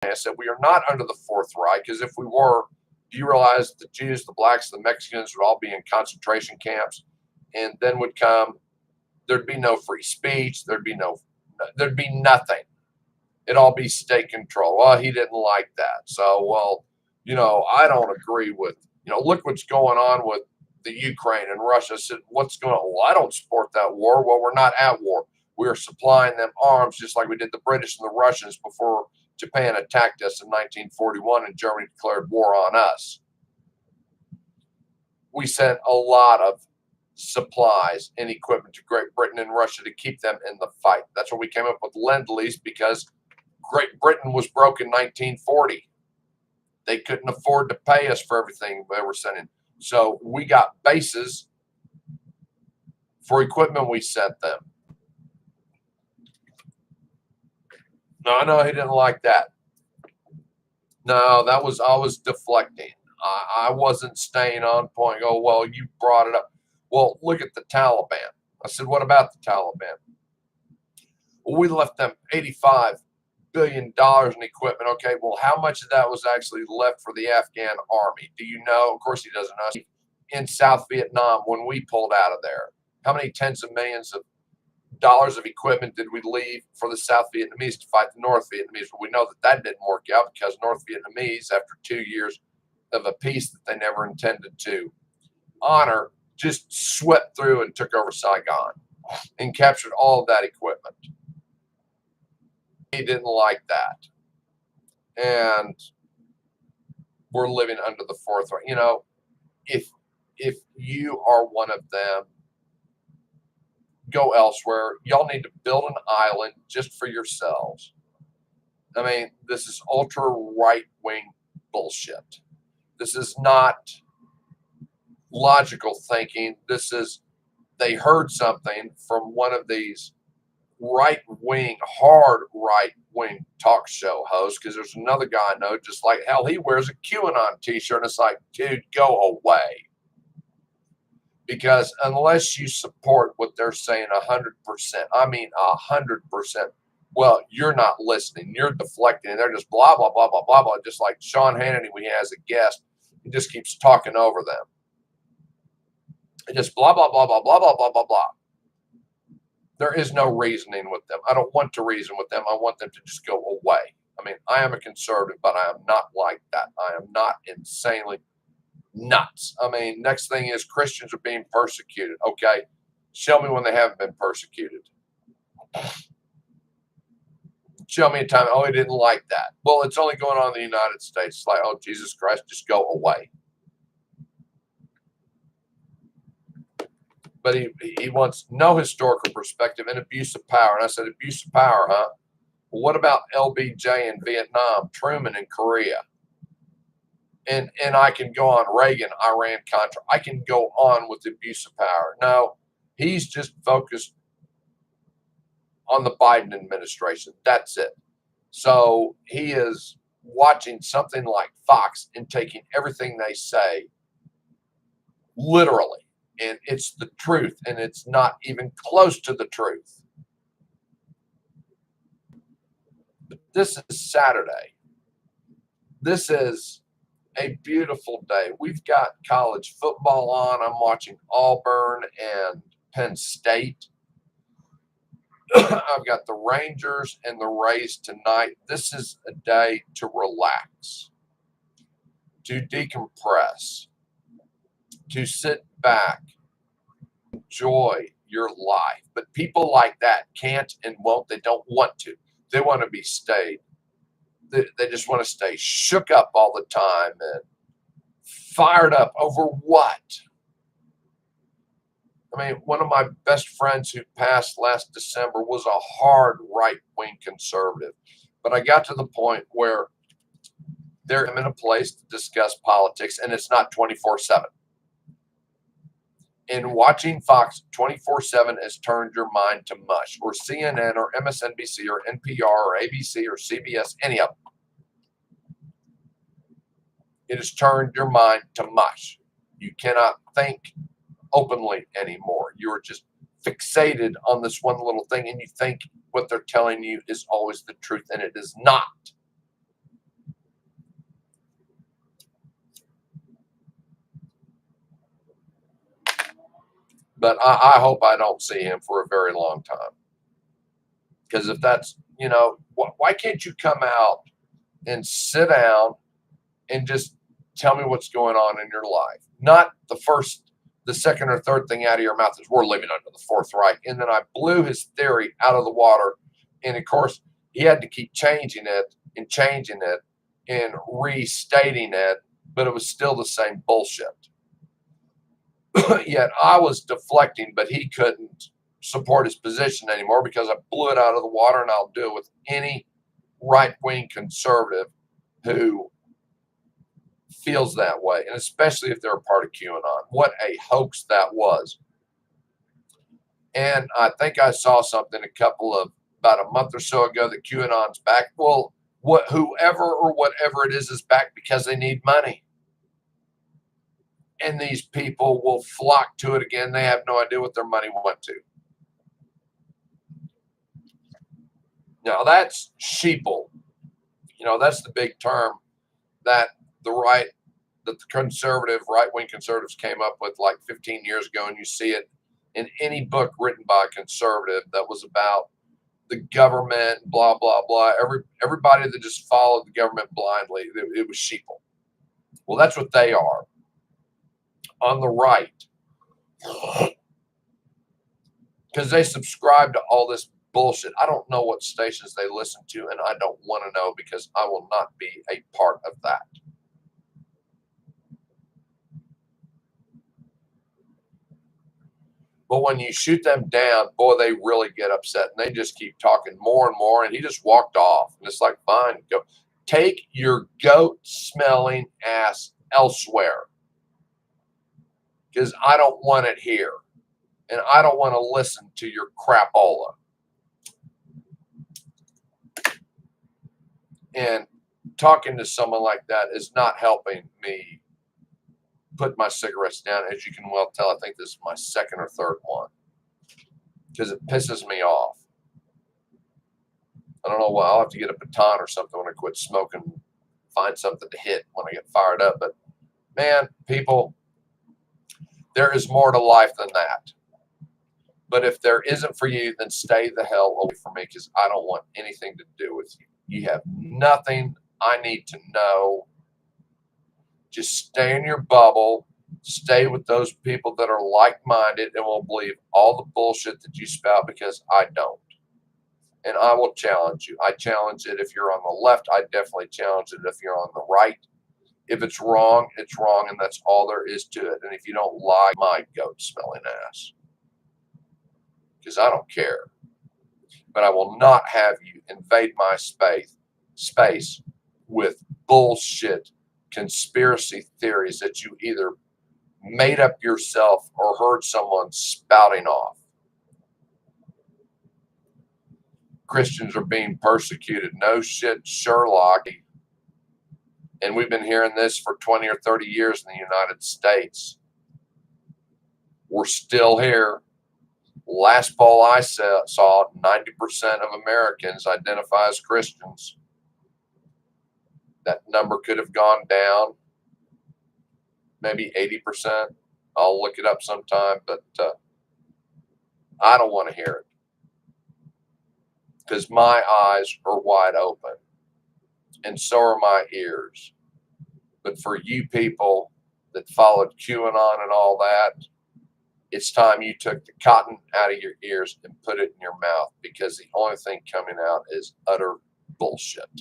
I said, we are not under the Fourth Reich, because if we were, do you realize the Jews, the blacks, the Mexicans would all be in concentration camps? And then would come, there'd be no free speech, there'd be nothing. It'd all be state control. Well, he didn't like that. So, well, I don't agree with, look what's going on with the Ukraine and Russia. I said, what's going on? Well, I don't support that war. Well, we're not at war. We are supplying them arms just like we did the British and the Russians before Japan attacked us in 1941 and Germany declared war on us. We sent a lot of supplies and equipment to Great Britain and Russia to keep them in the fight. That's when we came up with Lend-Lease, because Great Britain was broke in 1940. They couldn't afford to pay us for everything they were sending. So we got bases for equipment we sent them. No, he didn't like that. No, I was deflecting. I wasn't staying on point. Oh, well, you brought it up. Well, look at the Taliban. I said, what about the Taliban? Well, we left them $85 billion in equipment. Okay, well, how much of that was actually left for the Afghan army? Do you know? Of course he doesn't know. In South Vietnam, when we pulled out of there, how many tens of millions of dollars of equipment did we leave for the South Vietnamese to fight the North Vietnamese? Well, we know that didn't work out, because North Vietnamese, after 2 years of a peace that they never intended to honor, just swept through and took over Saigon and captured all of that equipment. He didn't like that. And we're living under the Fourth Reich. If you are one of them, go elsewhere. Y'all need to build an island just for yourselves. I mean, this is ultra right-wing bullshit. This is not logical thinking. This is, they heard something from one of these right-wing, hard right-wing talk show hosts, because there's another guy I know, just like hell, he wears a QAnon t-shirt, and it's like, dude, go away. Because unless you support what they're saying 100%, I mean 100%, well, you're not listening. You're deflecting, and they're just blah, blah, blah, blah, blah, blah. Just like Sean Hannity, when he has a guest, he just keeps talking over them. And just blah, blah, blah, blah, blah, blah, blah, blah, blah. There is no reasoning with them. I don't want to reason with them. I want them to just go away. I mean, I am a conservative, but I am not like that. I am not insanely nuts. I mean, next thing is Christians are being persecuted. Okay, show me when they haven't been persecuted. Show me a time. Oh, he didn't like that. Well, it's only going on in the United States. It's like, oh, Jesus Christ, just go away. But he wants no historical perspective and abuse of power. And I said, abuse of power, huh? Well, what about LBJ in Vietnam, Truman in Korea? And I can go on Reagan, Iran, Contra. I can go on with abuse of power. No, he's just focused on the Biden administration. That's it. So he is watching something like Fox and taking everything they say literally. And it's the truth, and it's not even close to the truth. But this is Saturday. This is a beautiful day. We've got college football on. I'm watching Auburn and Penn State. I've got the Rangers and the Rays tonight. This is a day to relax, to decompress, to sit back, enjoy your life. But people like that can't and won't. They don't want to. They want to be stayed. They just want to stay shook up all the time and fired up over what? I mean, one of my best friends who passed last December was a hard right-wing conservative. But I got to the point where they're in a place to discuss politics, and it's not 24/7. And watching Fox 24/7 has turned your mind to mush, or CNN or MSNBC or NPR or ABC or CBS, any of them. It has turned your mind to mush. You cannot think openly anymore. You're just fixated on this one little thing, and you think what they're telling you is always the truth, and it is not. But I hope I don't see him for a very long time. Because if that's, why can't you come out and sit down and just tell me what's going on in your life? Not the second or third thing out of your mouth is we're living under the Fourth Reich. And then I blew his theory out of the water. And of course, he had to keep changing it and restating it, but it was still the same bullshit. Yet I was deflecting, but he couldn't support his position anymore because I blew it out of the water, and I'll do it with any right-wing conservative who feels that way, and especially if they're a part of QAnon. What a hoax that was. And I think I saw something about a month or so ago that QAnon's back. Well, whoever or whatever it is back because they need money. And these people will flock to it again. They have no idea what their money went to. Now, that's sheeple. That's the big term that the conservative, right-wing conservatives came up with like 15 years ago. And you see it in any book written by a conservative that was about the government, blah, blah, blah. Everybody that just followed the government blindly, it was sheeple. Well, that's what they are. On the right, because they subscribe to all this bullshit. I don't know what stations they listen to, and I don't want to know because I will not be a part of that. But when you shoot them down, boy, they really get upset, and they just keep talking more and more, and he just walked off. And it's like, fine, go. Take your goat-smelling ass elsewhere. Because I don't want it here. And I don't want to listen to your crapola. And talking to someone like that is not helping me put my cigarettes down. As you can well tell, I think this is my second or third one. Because it pisses me off. I don't know why. I'll have to get a baton or something when I quit smoking. Find something to hit when I get fired up. But, man, people, there is more to life than that. But if there isn't for you, then stay the hell away from me because I don't want anything to do with you. You have nothing I need to know. Just stay in your bubble. Stay with those people that are like-minded and will believe all the bullshit that you spout because I don't. And I will challenge you. I challenge it if you're on the left. I definitely challenge it if you're on the right. If it's wrong, it's wrong, and that's all there is to it. And if you don't like my goat-smelling ass, because I don't care. But I will not have you invade my space with bullshit conspiracy theories that you either made up yourself or heard someone spouting off. Christians are being persecuted. No shit, Sherlock. And we've been hearing this for 20 or 30 years in the United States. We're still here. Last poll I saw, 90% of Americans identify as Christians. That number could have gone down, maybe 80%. I'll look it up sometime, but I don't want to hear it because my eyes are wide open, and so are my ears. But for you people that followed QAnon and all that, it's time you took the cotton out of your ears and put it in your mouth because the only thing coming out is utter bullshit.